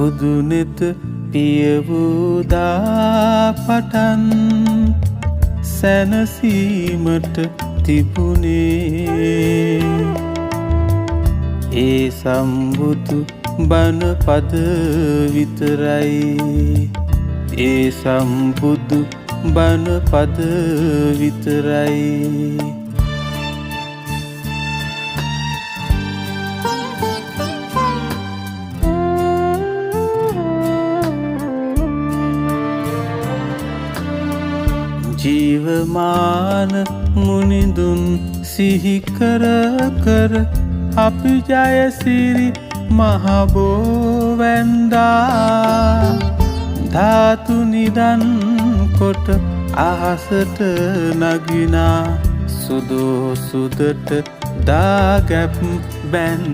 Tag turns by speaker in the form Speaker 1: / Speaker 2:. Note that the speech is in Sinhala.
Speaker 1: බුදුනෙත පියවූදා පටන් සැනසීමට තිබුණේ ඒ සම්බුදු බණ පද විතරයි ඒ සම්බුදු බණ පද විතරයි ජීවමාන මුනිඳුන් සිහි කර කර අපි ජයසිරි මහබෝ වැන්දා ධාතු නිදන් කොට අහසට නගිනා සුදෝ සුදට දාගැප් බැන්